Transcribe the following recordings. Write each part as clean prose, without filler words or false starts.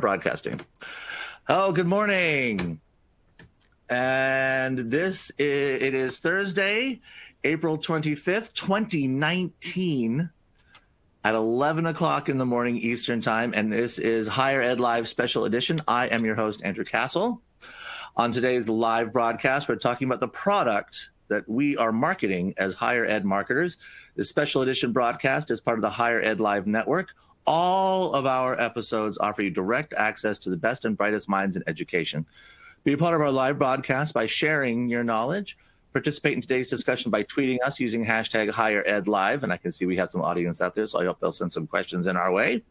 Broadcasting. Oh, good morning. And it is Thursday, April 25th, 2019 at 11 o'clock in the morning Eastern time. And this is Higher Ed Live Special Edition. I am your host, Andrew Castle. On today's live broadcast, we're talking about the product that we are marketing as Higher Ed marketers. This special edition broadcast is part of the Higher Ed Live Network. All of our episodes offer you direct access to the best and brightest minds in education. Be a part of our live broadcast by sharing your knowledge. Participate in today's discussion by tweeting us using hashtag Higher Ed Live. And I can see we have some audience out there, so I hope they'll send some questions in our way.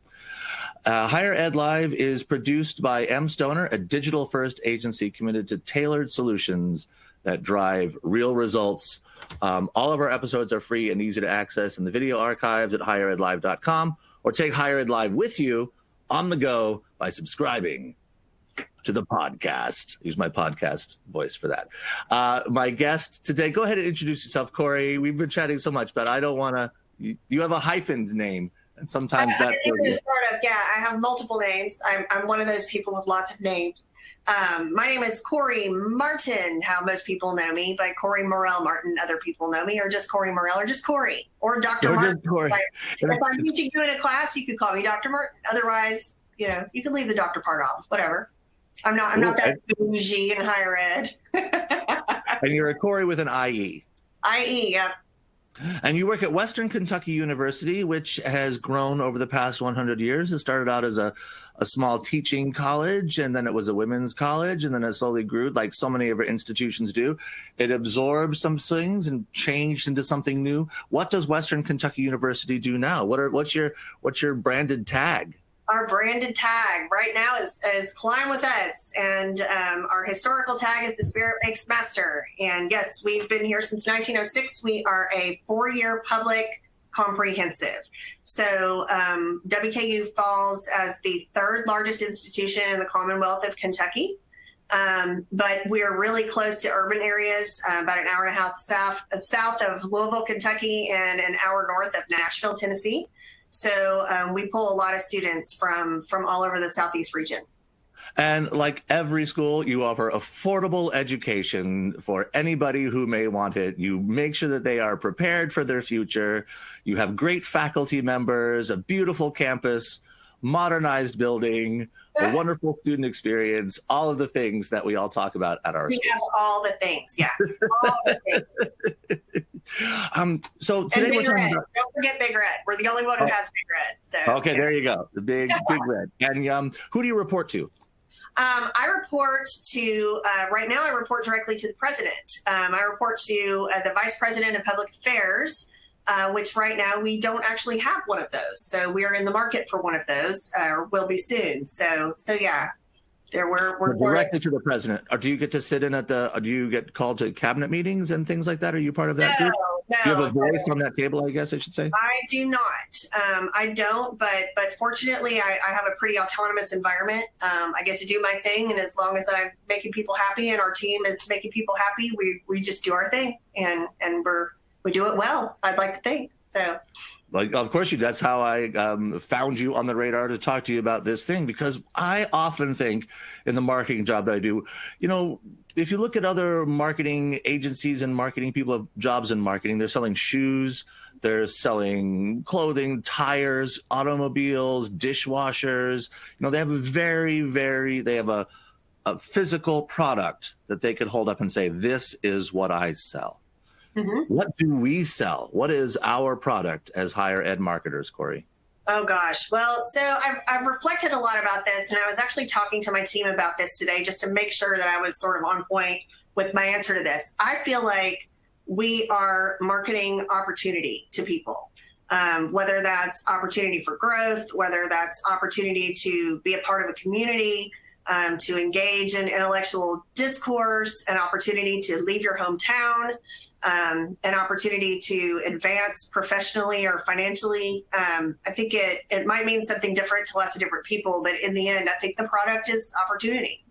Higher Ed Live is produced by M. Stoner, a digital-first agency committed to tailored solutions that drive real results. All of our episodes are free and easy to access in the video archives at higheredlive.com. Or take Higher Ed Live with you on the go by subscribing to the podcast. Use my podcast voice for that. My guest today, go ahead and introduce yourself, Corey. We've been chatting so much, but I don't want to. You have a hyphened name, and sometimes that's I have multiple names. I'm one of those people with lots of names. My name is Corey Martin, how most people know me, by Corey Morell Martin. Other people know me, or just Corey Morell, or just Corey, or Dr. Martin. If I'm teaching you in a class, you could call me Dr. Martin. Otherwise, you can leave the doctor part off. Whatever. I'm not that bougie in higher ed. And you're a Corey with an IE. IE, yeah. And you work at Western Kentucky University, which has grown over the past 100 years. It started out as a small teaching college, and then it was a women's college, and then it slowly grew like so many of our institutions do. It absorbed some things and changed into something new. What does Western Kentucky University do now? What's your branded tag? Our branded tag right now is Climb With Us, and our historical tag is The Spirit Makes Master. And yes, we've been here since 1906. We are a 4-year public comprehensive. So WKU falls as the 3rd largest institution in the Commonwealth of Kentucky. But we're really close to urban areas, about an hour and a half south of Louisville, Kentucky, and an hour north of Nashville, Tennessee. So we pull a lot of students from all over the Southeast region. And like every school, you offer affordable education for anybody who may want it. You make sure that they are prepared for their future. You have great faculty members, a beautiful campus, modernized building, a wonderful student experience, all of the things that we all talk about at our schools. We have all the things, yeah. All the things. So today we're talking about... Don't forget Big Red. We're the only one who has Big Red. So okay, there you go. The big Red. And who do you report to? I report to, right now I report directly to the president. I report to the vice president of public affairs, which right now we don't actually have one of those. So we are in the market for one of those, or will be soon. So yeah, we're directly to the president. Or do you get to sit in do you get called to cabinet meetings and things like that? Are you part of that group? No. Do you have a voice on that table, I guess I should say? I do not. I don't, but fortunately I have a pretty autonomous environment. I get to do my thing, and as long as I'm making people happy and our team is making people happy, we just do our thing, and we do it well, I'd like to think. So, like, of course that's how I found you on the radar to talk to you about this thing, because I often think in the marketing job that I do, if you look at other marketing agencies and marketing people have jobs in marketing, they're selling shoes, they're selling clothing, tires, automobiles, dishwashers. They have they have a physical product that they could hold up and say, this is what I sell. Mm-hmm. What do we sell? What is our product as higher ed marketers, Corey? Oh, gosh. Well, so I've reflected a lot about this, and I was actually talking to my team about this today just to make sure that I was sort of on point with my answer to this. I feel like we are marketing opportunity to people, whether that's opportunity for growth, whether that's opportunity to be a part of a community, to engage in intellectual discourse, an opportunity to leave your hometown, an opportunity to advance professionally or financially. I think it might mean something different to lots of different people, but in the end, I think the product is opportunity.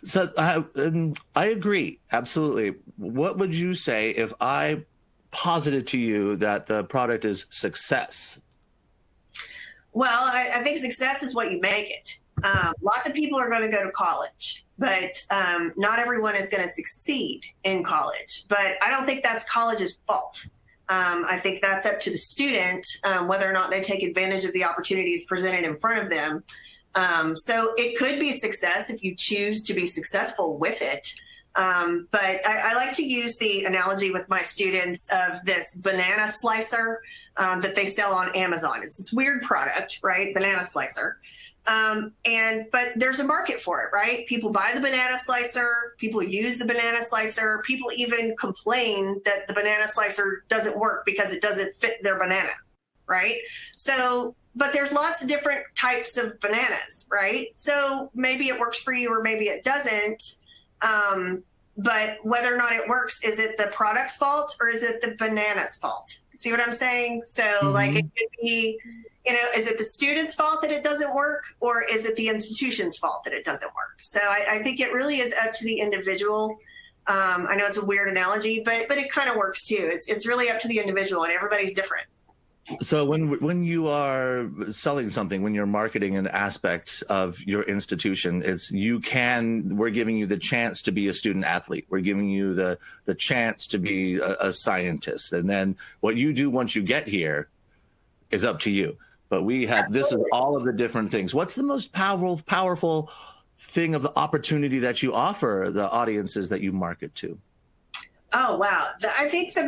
So I agree. Absolutely. What would you say if I posited to you that the product is success? Well, I think success is what you make it. Lots of people are going to go to college, but not everyone is going to succeed in college. But I don't think that's college's fault. I think that's up to the student, whether or not they take advantage of the opportunities presented in front of them. So it could be success if you choose to be successful with it. But I like to use the analogy with my students of this banana slicer that they sell on Amazon. It's this weird product, right? Banana slicer. But there's a market for it, right? People buy the banana slicer, people use the banana slicer, people even complain that the banana slicer doesn't work because it doesn't fit their banana, right? So, but there's lots of different types of bananas, right? So maybe it works for you or maybe it doesn't. But whether or not it works, is it the product's fault or is it the banana's fault? See what I'm saying? So like it could be, is it the student's fault that it doesn't work or is it the institution's fault that it doesn't work? So I think it really is up to the individual. I know it's a weird analogy, but it kind of works too. It's really up to the individual and everybody's different. So when you are selling something, when you're marketing an aspect of your institution, we're giving you the chance to be a student athlete. We're giving you the chance to be a scientist. And then what you do once you get here is up to you. But this is all of the different things. What's the most powerful thing of the opportunity that you offer the audiences that you market to? Oh, wow. I think I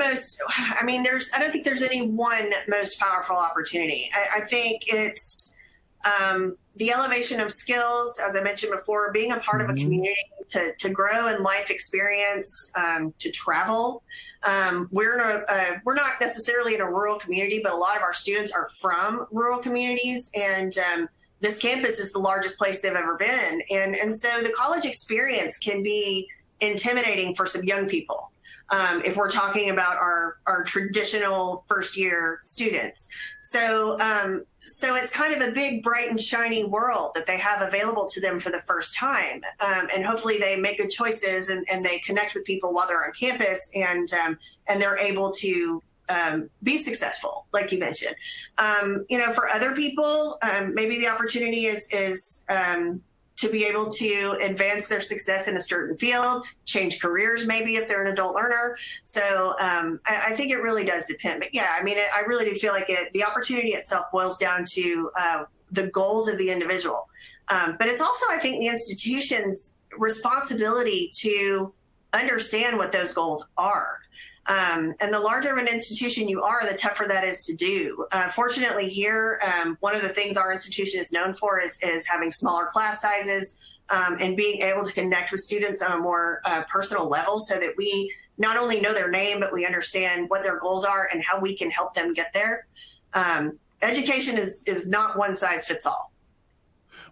don't think there's any one most powerful opportunity. I think it's the elevation of skills, as I mentioned before, being a part of a community, to grow in life experience, to travel. We're not necessarily in a rural community, but a lot of our students are from rural communities, and this campus is the largest place they've ever been. And so the college experience can be intimidating for some young people. If we're talking about our traditional first year students. So it's kind of a big, bright and shiny world that they have available to them for the first time. And hopefully they make good choices and they connect with people while they're on campus and they're able to be successful, like you mentioned. For other people, maybe the opportunity is to be able to advance their success in a certain field, change careers, maybe if they're an adult learner. So I think it really does depend. But yeah, I really do feel like the opportunity itself boils down to the goals of the individual. But it's also, I think, the institution's responsibility to understand what those goals are. And the larger of an institution you are, the tougher that is to do. Fortunately here, one of the things our institution is known for is having smaller class sizes and being able to connect with students on a more personal level so that we not only know their name, but we understand what their goals are and how we can help them get there. Education is not one size fits all.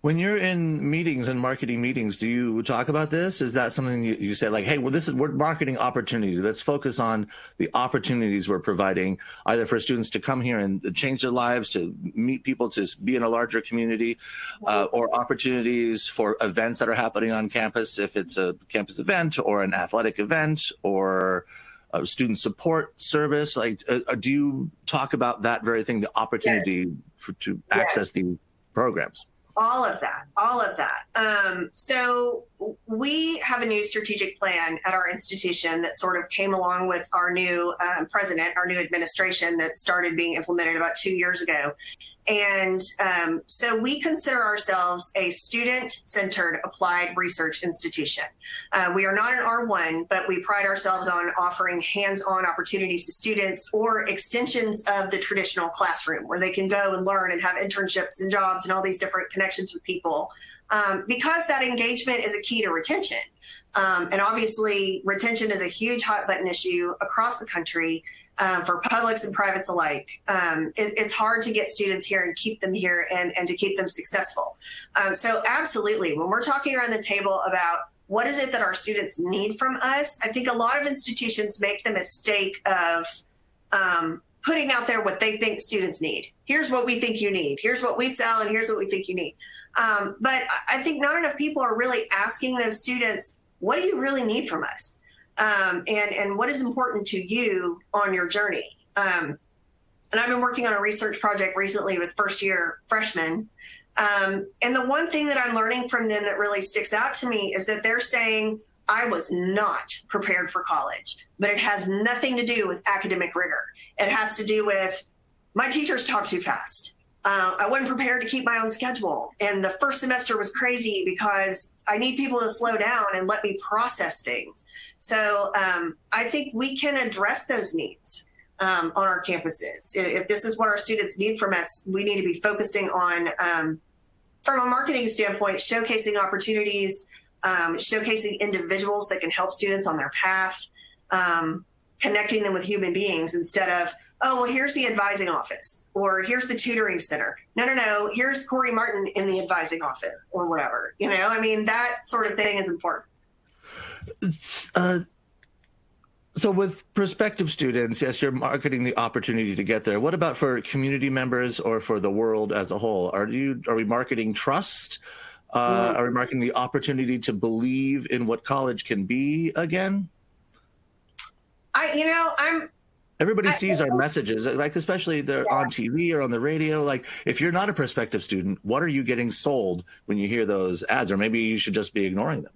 When you're in meetings and marketing meetings, do you talk about this? Is that something you say like, hey, well, we're marketing opportunity. Let's focus on the opportunities we're providing either for students to come here and change their lives, to meet people, to be in a larger community, or opportunities for events that are happening on campus, if it's a campus event or an athletic event or a student support service. Like, do you talk about that very thing, the opportunity to access these programs? All of that. So we have a new strategic plan at our institution that sort of came along with our new president, our new administration that started being implemented about 2 years ago. And so we consider ourselves a student-centered applied research institution. We are not an R1, but we pride ourselves on offering hands-on opportunities to students or extensions of the traditional classroom where they can go and learn and have internships and jobs and all these different connections with people. Because that engagement is a key to retention. And obviously, retention is a huge hot button issue across the country. For publics and privates alike. It's hard to get students here and keep them here and to keep them successful. So absolutely, when we're talking around the table about what is it that our students need from us, I think a lot of institutions make the mistake of putting out there what they think students need. Here's what we think you need. Here's what we sell, and here's what we think you need. But I think not enough people are really asking those students, what do you really need from us? And what is important to you on your journey. And I've been working on a research project recently with first year freshmen And the one thing that I'm learning from them that really sticks out to me is that they're saying, I was not prepared for college, but it has nothing to do with academic rigor. It has to do with my teachers talk too fast. I wasn't prepared to keep my own schedule. And the first semester was crazy because I need people to slow down and let me process things. So I think we can address those needs on our campuses. If this is what our students need from us, we need to be focusing on, from a marketing standpoint, showcasing opportunities, showcasing individuals that can help students on their path, connecting them with human beings instead of, oh, well, here's the advising office, or here's the tutoring center. No, here's Corey Martin in the advising office, or whatever. You know, I mean, that sort of thing is important. So with prospective students, yes, you're marketing the opportunity to get there. What about for community members or for the world as a whole? Are we marketing trust? Are we marketing the opportunity to believe in what college can be again? Everybody sees our messages, like especially they're on TV or on the radio. Like, if you're not a prospective student, what are you getting sold when you hear those ads? Or maybe you should just be ignoring them.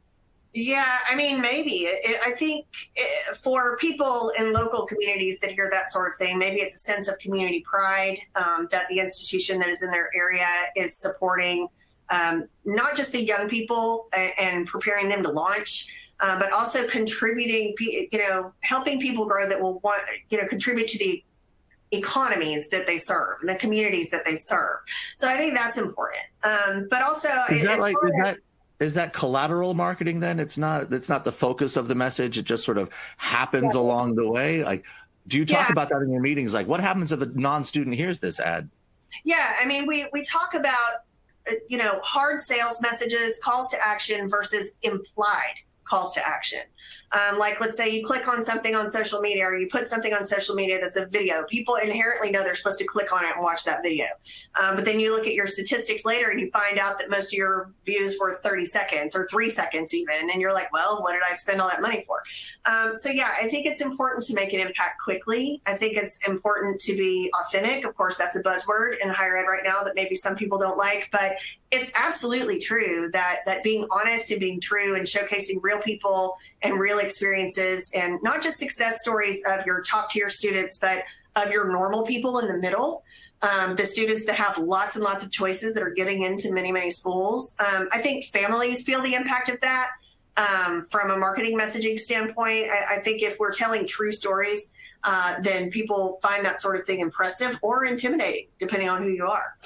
Yeah, I mean, maybe. I think for people in local communities that hear that sort of thing, maybe it's a sense of community pride that the institution that is in their area is supporting not just the young people and preparing them to launch, but also contributing, helping people grow that will want, contribute to the economies that they serve, the communities that they serve. So I think that's important. But also, is that collateral marketing then? It's not the focus of the message. It just sort of happens along the way. Like, do you talk about that in your meetings? Like, what happens if a non-student hears this ad? Yeah, I mean, we talk about, hard sales messages, calls to action versus implied calls to action. Like, let's say you click on something on social media, or you put something on social media that's a video. People inherently know they're supposed to click on it and watch that video. But then you look at your statistics later and you find out that most of your views were 30 seconds or 3 seconds even. And you're like, well, what did I spend all that money for? So yeah, I think it's important to make an impact quickly. I think it's important to be authentic. Of course, that's a buzzword in higher ed right now that maybe some people don't like, but it's absolutely true that being honest and being true and showcasing real people and real experiences, and not just success stories of your top tier students, but of your normal people in the middle, the students that have lots and lots of choices that are getting into many, many schools. I think families feel the impact of that from a marketing messaging standpoint. I think if we're telling true stories, then people find that sort of thing impressive or intimidating, depending on who you are.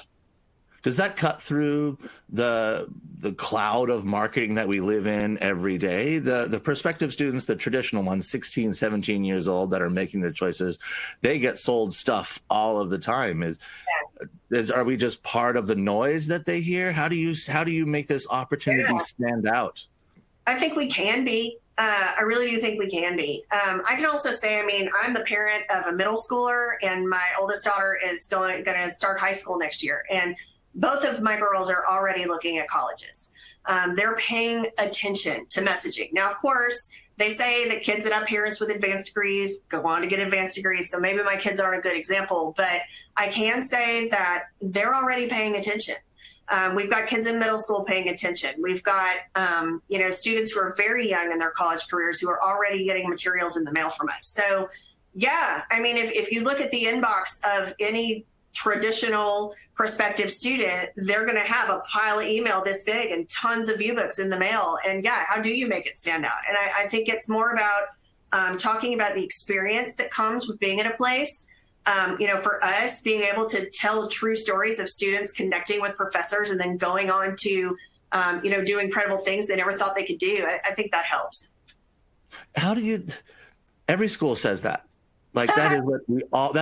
Does that cut through the cloud of marketing that we live in every day? The prospective students, the traditional ones, 16, 17 years old that are making their choices, they get sold stuff all of the time. Are we just part of the noise that they hear? How do you make this opportunity stand out? I think we can be. I really do think we can be. I can also say, I'm the parent of a middle schooler, and my oldest daughter is going to start high school next year. And both of my girls are already looking at colleges. They're paying attention to messaging. Now, of course, they say that kids that have parents with advanced degrees go on to get advanced degrees. So maybe my kids aren't a good example, but I can say that they're already paying attention. We've got kids in middle school paying attention. We've got, students who are very young in their college careers who are already getting materials in the mail from us. So yeah, if you look at the inbox of any traditional prospective student, they're going to have a pile of email this big and tons of viewbooks in the mail. And yeah, how do you make it stand out? And I think it's more about talking about the experience that comes with being at a place. For us, being able to tell true stories of students connecting with professors and then going on to, do incredible things they never thought they could do. I think that helps. Every school says that. Like, that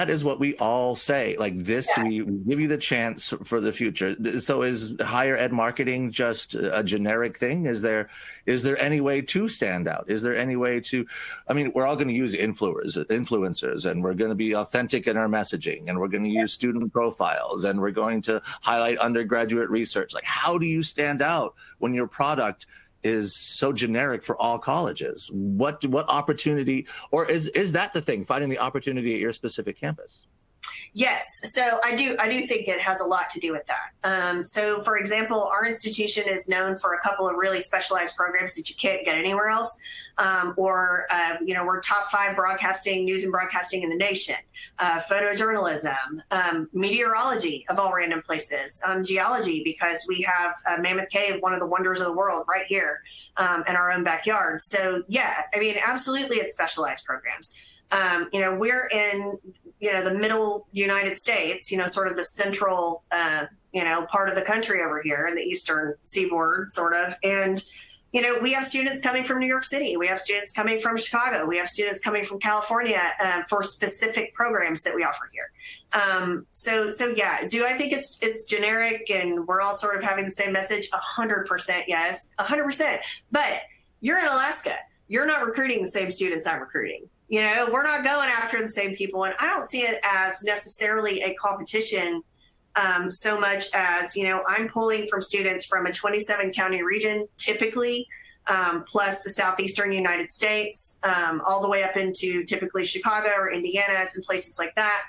is what we all say. Like this, we give you the chance for the future. So is higher ed marketing just a generic thing? Is there any way to stand out? Is there any way to, we're all going to use influencers, and we're going to be authentic in our messaging, and we're going to use student profiles, and we're going to highlight undergraduate research. Like, how do you stand out when your product is so generic for all colleges? What opportunity, or is that the thing, finding the opportunity at your specific campus? Yes, so I do think it has a lot to do with that. So, for example, our institution is known for a couple of really specialized programs that you can't get anywhere else. We're top 5 broadcasting, news and broadcasting in the nation. Photojournalism, meteorology of all random places, geology, because we have Mammoth Cave, one of the wonders of the world, right here in our own backyard. So, yeah, I mean, absolutely, it's specialized programs. We're in, the middle United States, sort of the central, part of the country over here in the eastern seaboard, sort of. And, we have students coming from New York City. We have students coming from Chicago. We have students coming from California for specific programs that we offer here. So yeah, do I think it's generic and we're all sort of having the same message? 100% yes, 100%. But you're in Alaska. You're not recruiting the same students I'm recruiting. We're not going after the same people. And I don't see it as necessarily a competition so much as, I'm pulling from students from a 27 county region, typically, plus the southeastern United States, all the way up into typically Chicago or Indiana and places like that.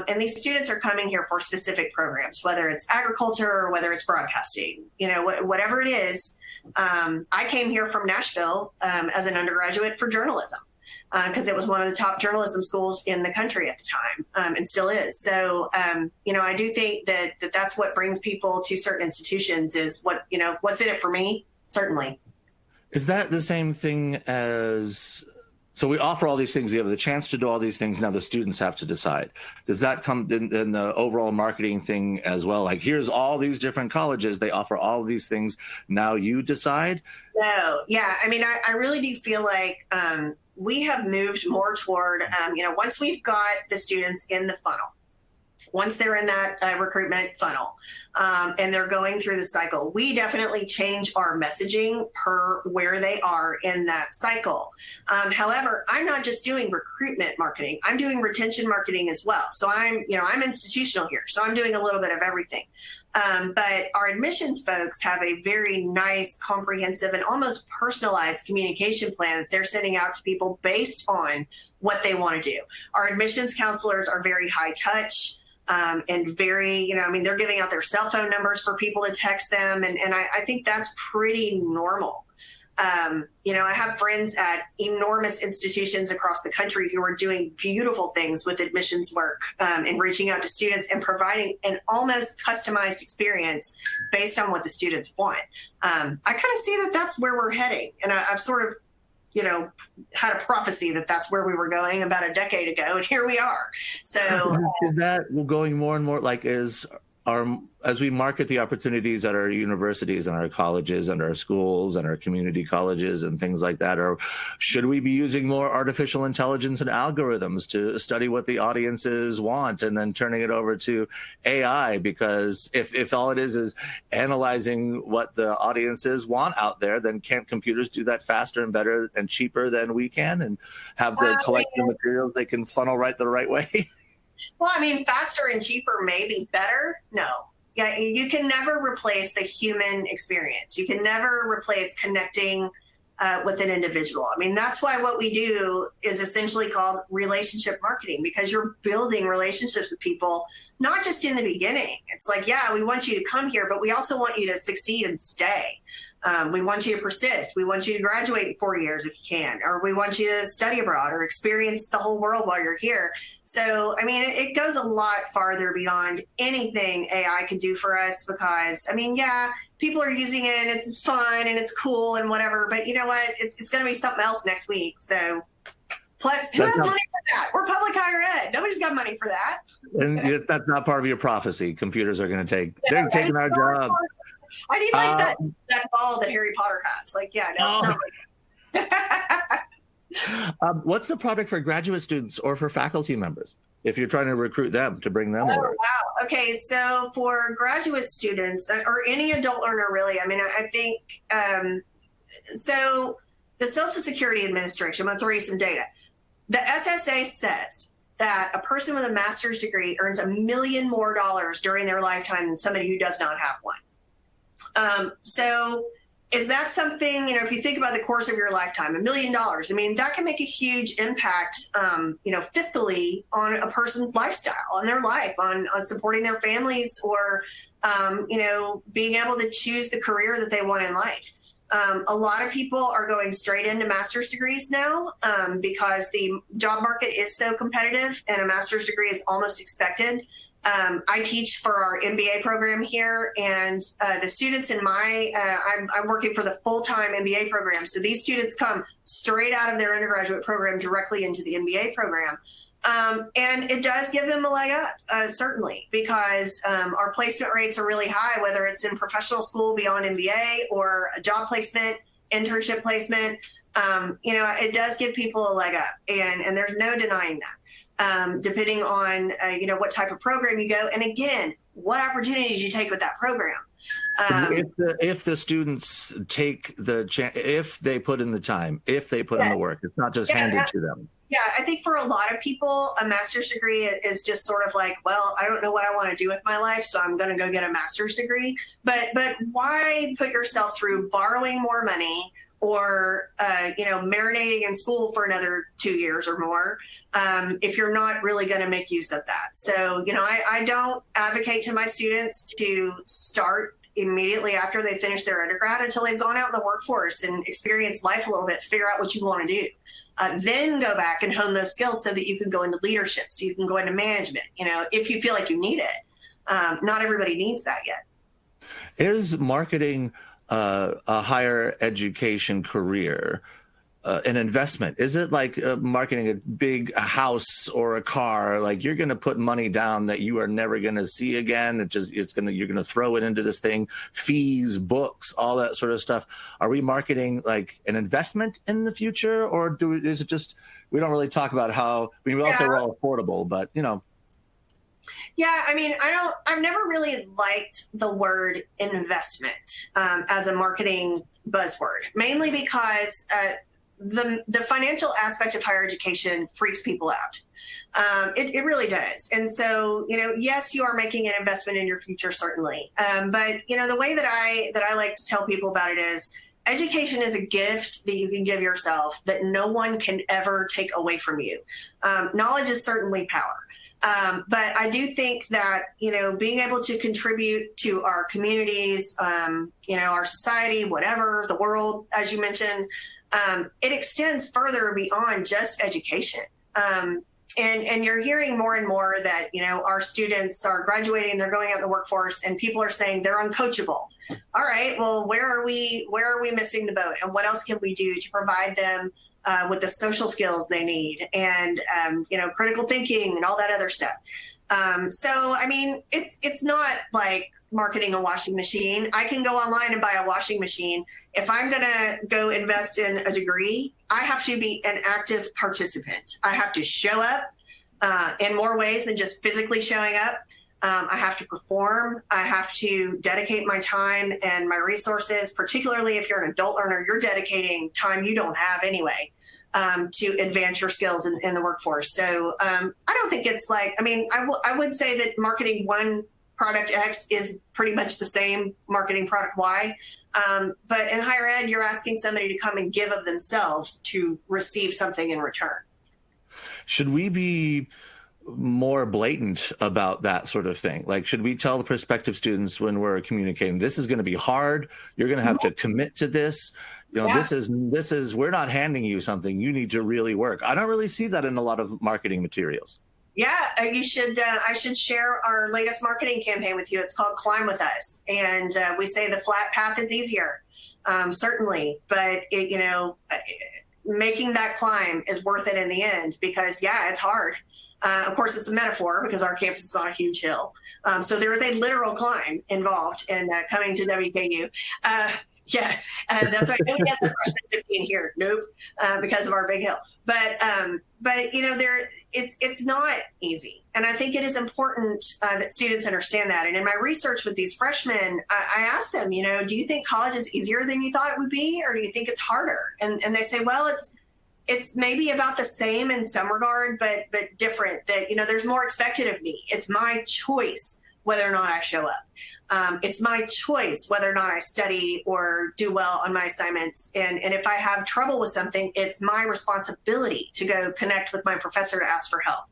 And these students are coming here for specific programs, whether it's agriculture or whether it's broadcasting, whatever it is. I came here from Nashville as an undergraduate for journalism. Because it was one of the top journalism schools in the country at the time, and still is. So, I do think that that's what brings people to certain institutions is what's in it for me, certainly. Is that the same thing as, so we offer all these things, we have the chance to do all these things, now the students have to decide. Does that come in the overall marketing thing as well? Like, here's all these different colleges, they offer all of these things, now you decide? No, yeah, I mean, I really do feel like, we have moved more toward, once we've got the students in the funnel, once they're in that recruitment funnel and they're going through the cycle, we definitely change our messaging per where they are in that cycle. However, I'm not just doing recruitment marketing. I'm doing retention marketing as well. So I'm institutional here. So I'm doing a little bit of everything. But our admissions folks have a very nice, comprehensive, and almost personalized communication plan that they're sending out to people based on what they want to do. Our admissions counselors are very high touch. And very, they're giving out their cell phone numbers for people to text them. And I think that's pretty normal. I have friends at enormous institutions across the country who are doing beautiful things with admissions work and reaching out to students and providing an almost customized experience based on what the students want. I kind of see that that's where we're heading. And I've sort of, had a prophecy that that's where we were going about a decade ago, and here we are. So is that going more and more like as we market the opportunities at our universities and our colleges and our schools and our community colleges and things like that, or should we be using more artificial intelligence and algorithms to study what the audiences want and then turning it over to AI? Because if all it is analyzing what the audiences want out there, then can't computers do that faster and better and cheaper than we can and have the collective materials they can funnel the right way? Well, faster and cheaper may be better. No. Yeah, you can never replace the human experience. You can never replace connecting with an individual. That's why what we do is essentially called relationship marketing, because you're building relationships with people, not just in the beginning. It's like, yeah, we want you to come here, but we also want you to succeed and stay. We want you to persist. We want you to graduate in 4 years if you can, or we want you to study abroad or experience the whole world while you're here. So, it goes a lot farther beyond anything AI can do for us because, yeah, people are using it and it's fun and it's cool and whatever, but you know what? It's going to be something else next week. So, plus, who has money for that? We're public higher ed. Nobody's got money for that. And that's not part of your prophecy. Computers are going to take, they're taking our job. I need that ball that Harry Potter has. It's not like what's the product for graduate students or for faculty members if you're trying to recruit them to bring them over? Wow. Okay. So for graduate students or any adult learner, really, I think, so the Social Security Administration, I'm going to throw you some data. The SSA says that a person with a master's degree earns $1 million more during their lifetime than somebody who does not have one. So is that something, if you think about the course of your lifetime, $1 million, I mean, that can make a huge impact, fiscally on a person's lifestyle, on their life, on supporting their families, or, being able to choose the career that they want in life. A lot of people are going straight into master's degrees now because the job market is so competitive and a master's degree is almost expected. I teach for our MBA program here, and the students in I'm working for the full-time MBA program. So these students come straight out of their undergraduate program directly into the MBA program. And it does give them a leg up, certainly, because our placement rates are really high, whether it's in professional school beyond MBA or a job placement, internship placement. It does give people a leg up, and there's no denying that. Depending on, what type of program you go. And again, what opportunities you take with that program. If the students take if they put in the time, if they put in the work, it's not just handed to them. Yeah, I think for a lot of people, a master's degree is just sort of like, well, I don't know what I want to do with my life, so I'm going to go get a master's degree. But why put yourself through borrowing more money or, marinating in school for another 2 years or more if you're not really going to make use of that? So, I don't advocate to my students to start immediately after they finish their undergrad until they've gone out in the workforce and experienced life a little bit to figure out what you want to do. Then go back and hone those skills so that you can go into leadership, so you can go into management, if you feel like you need it. Not everybody needs that yet. Is marketing a higher education career an investment? Is it like marketing a big house or a car? Like you're going to put money down that you are never going to see again. You're going to throw it into this thing, fees, books, all that sort of stuff. Are we marketing like an investment in the future, or is it just, we don't really talk about how, we also are all affordable, but Yeah, I mean, I've never really liked the word investment as a marketing buzzword, mainly because the financial aspect of higher education freaks people out. It really does. And so, yes, you are making an investment in your future, certainly. But, the way that I like to tell people about it is education is a gift that you can give yourself that no one can ever take away from you. Knowledge is certainly power. But I do think that, being able to contribute to our communities, our society, whatever, the world, as you mentioned, it extends further beyond just education. And you're hearing more and more that, our students are graduating, they're going out in the workforce, and people are saying they're uncoachable. All right, well, where are we missing the boat? And what else can we do to provide them with the social skills they need and, critical thinking and all that other stuff. So, I mean, it's not like marketing a washing machine. I can go online and buy a washing machine. If I'm going to go invest in a degree, I have to be an active participant. I have to show up in more ways than just physically showing up. I have to perform. I have to dedicate my time and my resources, particularly if you're an adult learner, you're dedicating time you don't have anyway to advance your skills in the workforce. So I don't think it's like, I would say that marketing one product X is pretty much the same marketing product Y. But in higher ed, you're asking somebody to come and give of themselves to receive something in return. Should we be more blatant about that sort of thing? Like, should we tell the prospective students when we're communicating, this is going to be hard, you're going to have to commit to this, this is, we're not handing you something, you need to really work. I don't really see that in a lot of marketing materials. Yeah, you should. I should share our latest marketing campaign with you. It's called Climb With Us. And we say the flat path is easier, certainly. But, making that climb is worth it in the end because, it's hard. Of course, it's a metaphor because our campus is on a huge hill. So there is a literal climb involved in coming to WKU. That's why nobody has the freshman 15 here. Nope, because of our big hill. But it's not easy, and I think it is important that students understand that. And in my research with these freshmen, I asked them, do you think college is easier than you thought it would be, or do you think it's harder? And they say, well, it's maybe about the same in some regard, but different. That there's more expected of me. It's my choice whether or not I show up. It's my choice whether or not I study or do well on my assignments. And if I have trouble with something, it's my responsibility to go connect with my professor to ask for help,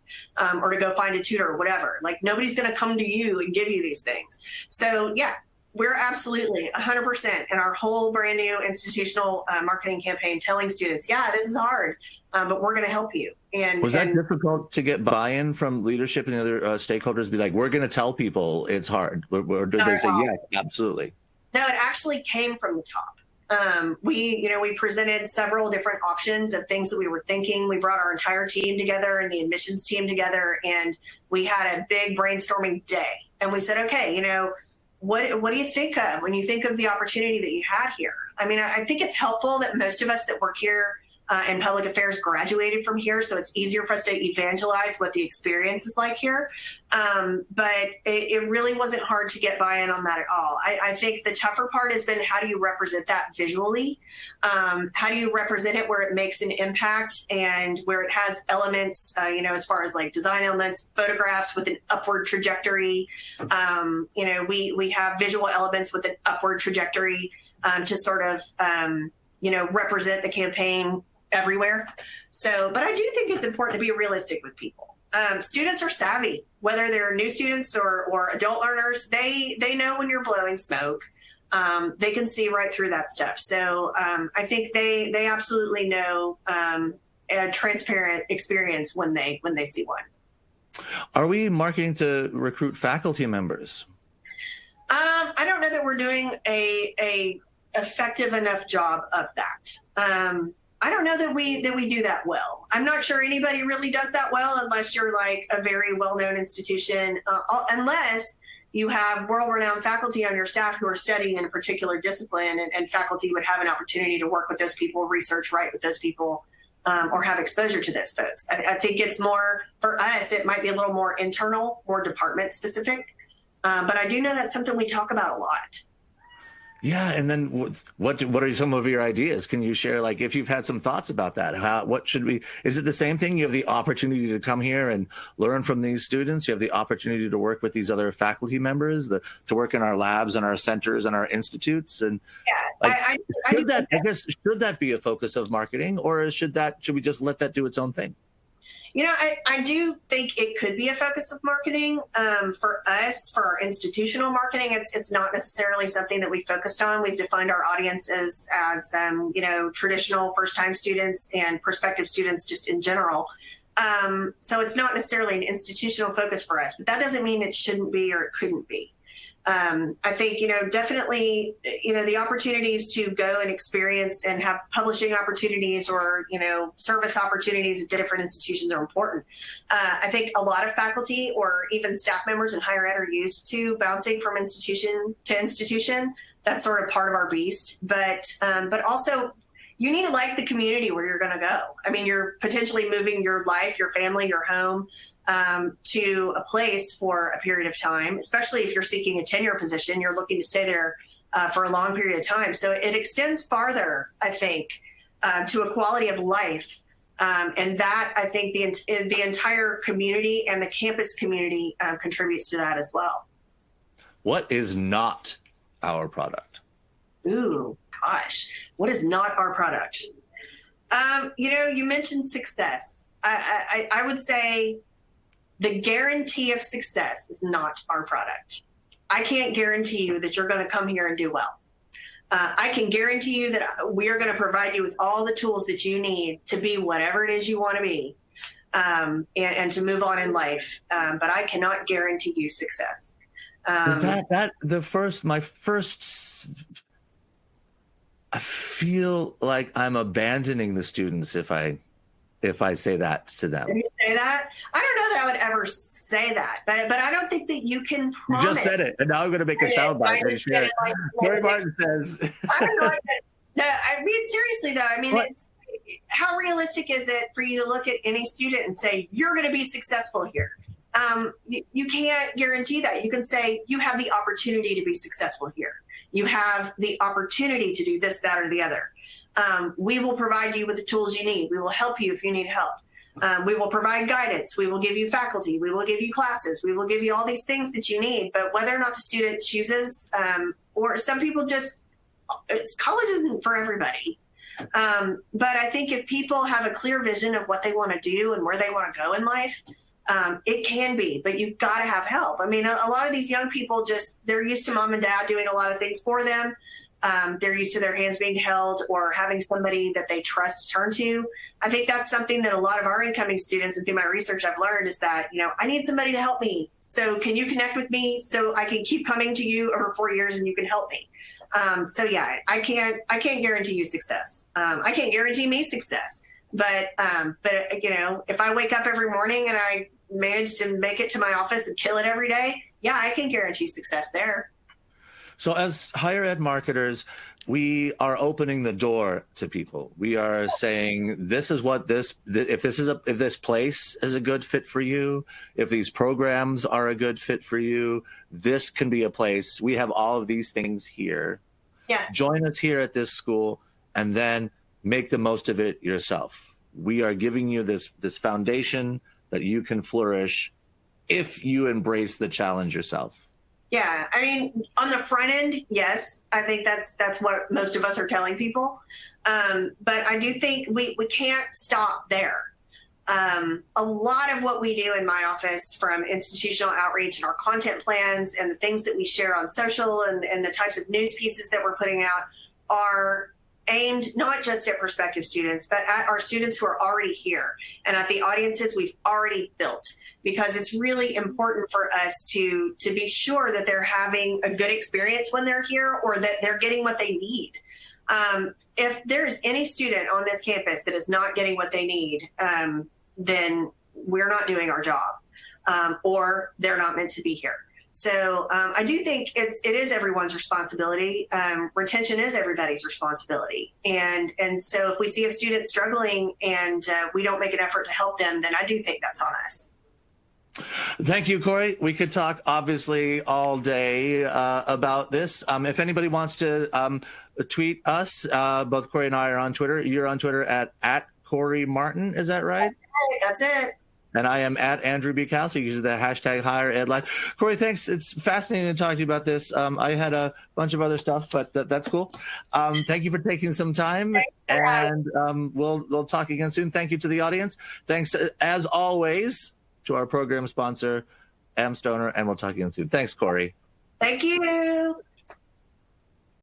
or to go find a tutor or whatever. Like, nobody's going to come to you and give you these things. So yeah, we're absolutely 100% in our whole brand new institutional marketing campaign telling students, yeah, this is hard, but we're going to help you. And was that difficult to get buy-in from leadership and the other stakeholders? Be like, we're going to tell people it's hard. Or did they say, yes, absolutely? No, it actually came from the top. We presented several different options of things that we were thinking. We brought our entire team together and the admissions team together, and we had a big brainstorming day. And we said, okay, what do you think of when you think of the opportunity that you had here? I mean, I think it's helpful that most of us that work here in public affairs graduated from here, so it's easier for us to evangelize what the experience is like here. But it really wasn't hard to get buy-in on that at all. I think the tougher part has been, how do you represent that visually? How do you represent it where it makes an impact and where it has elements, as far as like design elements, photographs with an upward trajectory. We have visual elements with an upward trajectory to sort of, represent the campaign everywhere. So, but I do think it's important to be realistic with people. Students are savvy, whether they're new students or adult learners. They know when you're blowing smoke. They can see right through that stuff. So I think they absolutely know a transparent experience when they see one. Are we marketing to recruit faculty members? I don't know that we're doing a effective enough job of that. I don't know that we do that well. I'm not sure anybody really does that well unless you're like a very well-known institution, unless you have world-renowned faculty on your staff who are studying in a particular discipline, and faculty would have an opportunity to work with those people, research right with those people, or have exposure to those folks. I think it's more, for us, it might be a little more internal, more department specific. But I do know that's something we talk about a lot. Yeah, and then what are some of your ideas? Can you share, like, if you've had some thoughts about that? What should we? Is it the same thing? You have the opportunity to come here and learn from these students. You have the opportunity to work with these other faculty members, to work in our labs and our centers and our institutes. And yeah, should that be a focus of marketing, or should we just let that do its own thing? I do think it could be a focus of marketing. For us, for our institutional marketing, it's not necessarily something that we focused on. We've defined our audience as traditional first-time students and prospective students just in general. So it's not necessarily an institutional focus for us, but that doesn't mean it shouldn't be or it couldn't be. I think, definitely, the opportunities to go and experience and have publishing opportunities or, service opportunities at different institutions are important. I think a lot of faculty or even staff members in higher ed are used to bouncing from institution to institution. That's sort of part of our beast. But also, you need to like the community where you're going to go. I mean, you're potentially moving your life, your family, your home, to a place for a period of time, especially if you're seeking a tenure position, you're looking to stay there for a long period of time. So it extends farther, I think, to a quality of life. And that, I think, the entire community and the campus community contributes to that as well. What is not our product? Ooh, gosh, what is not our product? You mentioned success. I would say the guarantee of success is not our product. I can't guarantee you that you're going to come here and do well. I can guarantee you that we are going to provide you with all the tools that you need to be whatever it is you want to be, and to move on in life. But I cannot guarantee you success. Is that my first? I feel like I'm abandoning the students if I say that to them. Did you say that? I don't know that I would ever say that, but I don't think that you can promise. You just said it, and now I'm going to make a soundbite. Gary Martin says. I don't know. No, I mean, seriously though, I mean, it's how realistic is it for you to look at any student and say, you're going to be successful here? You can't guarantee that. You can say you have the opportunity to be successful here. You have the opportunity to do this, that, or the other. We will provide you with the tools you need. We will help you if you need help. We will provide guidance. We will give you faculty. We will give you classes. We will give you all these things that you need. But whether or not the student chooses, or some people just, college isn't for everybody. But I think if people have a clear vision of what they want to do and where they want to go in life, it can be, but you've got to have help. I mean, a lot of these young people they're used to mom and dad doing a lot of things for them. They're used to their hands being held or having somebody that they trust turn to. I think that's something that a lot of our incoming students, and through my research I've learned, is that, I need somebody to help me. So can you connect with me so I can keep coming to you over 4 years and you can help me? So yeah, I can't guarantee you success. I can't guarantee me success, but if I wake up every morning and I manage to make it to my office and kill it every day, yeah, I can guarantee success there. So as higher ed marketers, we are opening the door to people. We are saying, this is what if this place is a good fit for you, if these programs are a good fit for you, this can be a place. We have all of these things here. Yeah. Join us here at this school and then make the most of it yourself. We are giving you this foundation that you can flourish if you embrace the challenge yourself. Yeah, I mean, on the front end, yes, I think that's what most of us are telling people. But I do think we can't stop there. A lot of what we do in my office, from institutional outreach and our content plans and the things that we share on social and the types of news pieces that we're putting out, are aimed not just at prospective students, but at our students who are already here and at the audiences we've already built, because it's really important for us to be sure that they're having a good experience when they're here, or that they're getting what they need. If there's any student on this campus that is not getting what they need, then we're not doing our job, or they're not meant to be here. So I do think it is everyone's responsibility. Retention is everybody's responsibility. And so if we see a student struggling and we don't make an effort to help them, then I do think that's on us. Thank you, Corey. We could talk obviously all day about this. If anybody wants to tweet us, both Corey and I are on Twitter. You're on Twitter at Corey Martin. Is that right? That's it. And I am at Andrew B. Cal, so you use the hashtag Higher Ed Live. Corey, thanks. It's fascinating to talk to you about this. I had a bunch of other stuff, but that's cool. Thank you for taking some time, and we'll talk again soon. Thank you to the audience. Thanks, as always, to our program sponsor, Amstoner, and we'll talk again soon. Thanks, Corey. Thank you.